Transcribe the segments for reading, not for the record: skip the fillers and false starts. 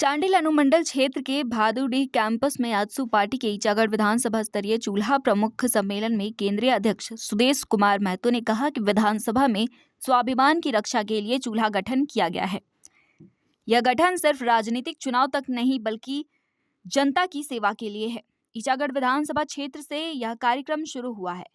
चांडिल अनुमंडल क्षेत्र के भादुडीह कैंपस में आजसू पार्टी के ईचागढ़ विधानसभा स्तरीय चूल्हा प्रमुख सम्मेलन में केंद्रीय अध्यक्ष सुदेश कुमार महतो ने कहा कि विधानसभा में स्वाभिमान की रक्षा के लिए चूल्हा गठन किया गया है। यह गठन सिर्फ राजनीतिक चुनाव तक नहीं बल्कि जनता की सेवा के लिए है। ईचागढ़ विधानसभा क्षेत्र से यह कार्यक्रम शुरू हुआ है।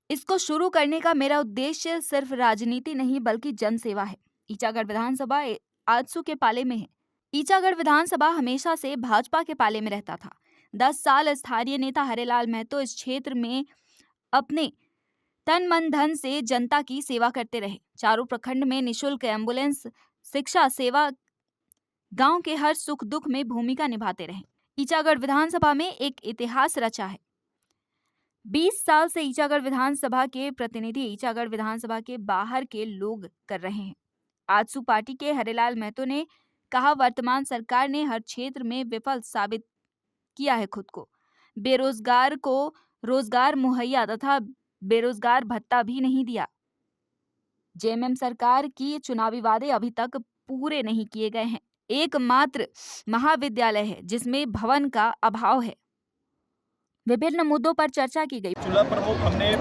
इसको शुरू करने का मेरा उद्देश्य सिर्फ राजनीति नहीं बल्कि जन सेवा है। ईचागढ़ विधानसभा आजसू के पाले में है। ईचागढ़ विधानसभा हमेशा से भाजपा के पाले में रहता था। 10 साल स्थानीय नेता हरेलाल महतो इस क्षेत्र में अपने तन मन धन से जनता की सेवा करते रहे। चारों प्रखंड में निःशुल्क एम्बुलेंस शिक्षा सेवा गांव के हर सुख दुख में भूमिका निभाते रहे। ईचागढ़ विधानसभा में एक इतिहास रचा है। 20 साल से ईचागढ़ विधानसभा के प्रतिनिधि ईचागढ़ विधानसभा के बाहर के लोग कर रहे हैं। आजसू पार्टी के हरेलाल महतो ने कहा, वर्तमान सरकार ने हर क्षेत्र में विफल साबित किया है खुद को। बेरोजगार को रोजगार मुहैया तथा बेरोजगार भत्ता भी नहीं दिया। जेएमएम सरकार की चुनावी वादे अभी तक पूरे नहीं किए गए हैं। एकमात्र महाविद्यालय है जिसमें भवन का अभाव है। विभिन्न मुद्दों पर चर्चा की गई। चूल्हा प्रमुख हमने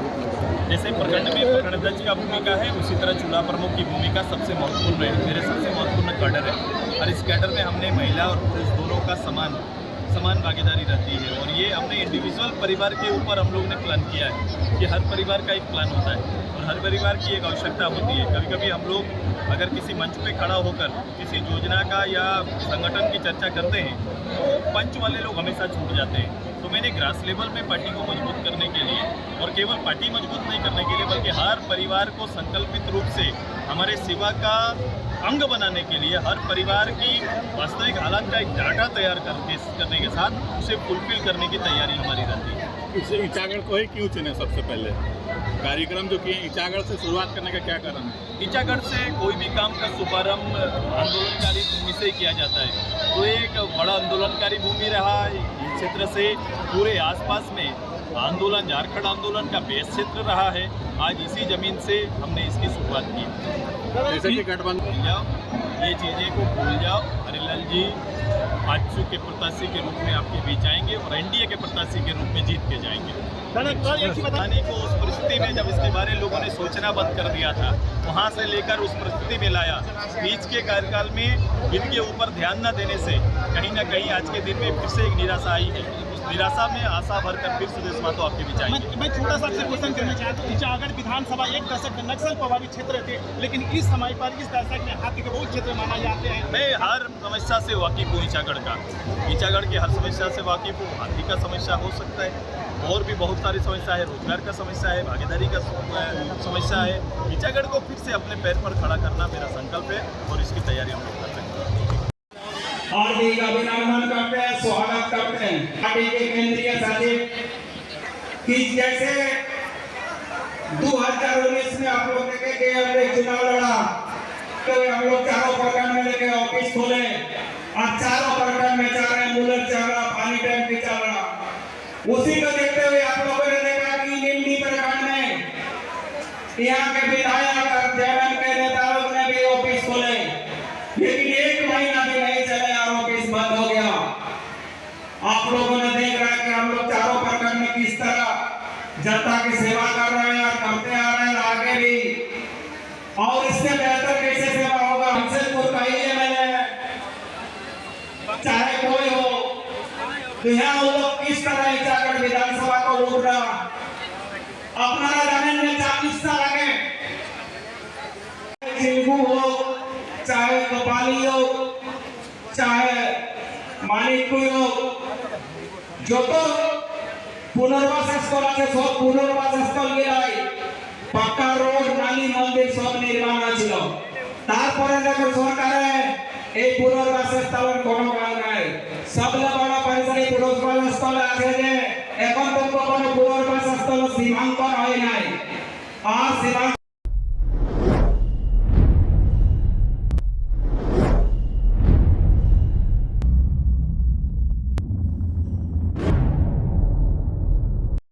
जैसे प्रखंड में प्रखंड अध्यक्ष का भूमिका है, उसी तरह चूल्हा प्रमुख की भूमिका सबसे महत्वपूर्ण है। मेरे सबसे महत्वपूर्ण कैडर है और इस कैडर में हमने महिला और पुरुष दोनों का समान भागीदारी रहती है। और ये हमने इंडिविजुअल परिवार के ऊपर हम लोग ने प्लान किया है कि हर परिवार का एक प्लान होता है और हर परिवार की एक आवश्यकता होती है। कभी कभी हम लोग अगर किसी मंच पे खड़ा होकर किसी योजना का या संगठन की चर्चा करते हैं तो पंच वाले लोग हमेशा छूट जाते हैं। तो मैंने ग्रास लेवल में पार्टी को मजबूत करने के लिए और केवल पार्टी मजबूत नहीं करने के लिए बल्कि हर परिवार को संकल्पित रूप से हमारे सेवा का अंग बनाने के लिए हर परिवार की वास्तविक हालात का एक डाटा तैयार करने के साथ उसे फुलफिल करने की तैयारी हमारी रहती है। इसे ईचागढ़ को ही क्यों चुने? सबसे पहले कार्यक्रम जो किए ईचागढ़ से शुरुआत करने का क्या कारण है? ईचागढ़ से कोई भी काम का शुभारंभ आंदोलनकारी भूमि से किया जाता है। तो एक बड़ा आंदोलनकारी भूमि रहा इस क्षेत्र से पूरे आसपास में आंदोलन, झारखंड आंदोलन का बेस क्षेत्र रहा है। आज इसी जमीन से हमने इसकी शुरुआत की। जैसे कि गठबंधन जाओ, ये चीज़ें को भूल जाओ। हरेलाल जी आजसू के प्रत्याशी के रूप में आपके बीच आएंगे और एनडीए के प्रत्याशी के रूप में जीत के जाएंगे। पानी को उस परिस्थिति में जब इसके बारे में लोगों ने सोचना बंद कर दिया था, वहाँ से लेकर उस परिस्थिति में लाया। बीच के कार्यकाल में इनके ऊपर ध्यान न देने से कहीं ना कहीं आज के दिन में फिर से एक निराशा आई है। उस निराशा में आशा भरकर फिर सुदेश महतो आपके बीच आएंगे। मैं छोटा सा आपसे क्वेश्चन करना चाहता हूँ। ईचागढ़ विधानसभा एक दशक नक्सल प्रभावित क्षेत्र थे, लेकिन इस समय पर इस दशक में हाथी के बहुत क्षेत्र माना जाते हैं। मैं हर समस्या से वाकिफ हूँ ईचागढ़ का। ईचागढ़ की हर समस्या से वाकिफ हूँ। हाथी का समस्या हो सकता है, और भी बहुत सारी समस्या है। रोजगार का समस्या है, भागीदारी का समस्या है। ईचागढ़ को फिर से अपने पैर पर खड़ा करना मेरा संकल्प है और इसकी तैयारी हम लोग कर रहे हैं। हार्दिक अभिनंदन करते हैं, स्वागत करते हैं पार्टी के केंद्रीय सचिव कि जैसे 2019 में आप लोग देखे कि हमने चुनाव लड़ा तो हम लोग चारों प्रखंड में लेके ऑफिस खोले और चारों प्रखंड में 4 एम्बुलेंस चल रहा, पानी टैंक चल रहा। उसी को देखते हुए आप लोगों ने देखा कि निम्नी प्रखंड में यहाँ के विधायक और जेएमएम के नेता लोग ने भी ऑफिस खोले, लेकिन 1 महीना भी नहीं चले और ऑफिस बंद हो गया। आप लोगों ने देख रहा है कि हम लोग चारों प्रखंड में किस तरह जनता की सेवा कर रहे हैं और करते आ रहे हैं आगे भी, और इससे बेहतर कैसे सेवा होगा। हमसे कहिए मैंने चाहे कोई हो तो यहाँ वो लोग किस तरह ईचागढ़ विधानसभा को लूट रहा। अपना जमीन में 40 साल लगे, चिंकू हो चाहे गोपाली हो चाहे मानिकपुर हो, जो तो पुनर्वास स्थल আছে সব পুনর্বাস স্থল গিলাই পাকা রোড নালী মন্দির সব নির্মাণ ছিল। তারপরে যখন সরকারে এই পুনর্বাস স্থলের কোনো কাজ নাই, সবলে বড় পরিসরে পুনর্বাস স্থল আছে যে এখন তো কোনো পুনর্বাস স্থল সীমাঙ্কন হয় নাই। আর সীমাঙ্কন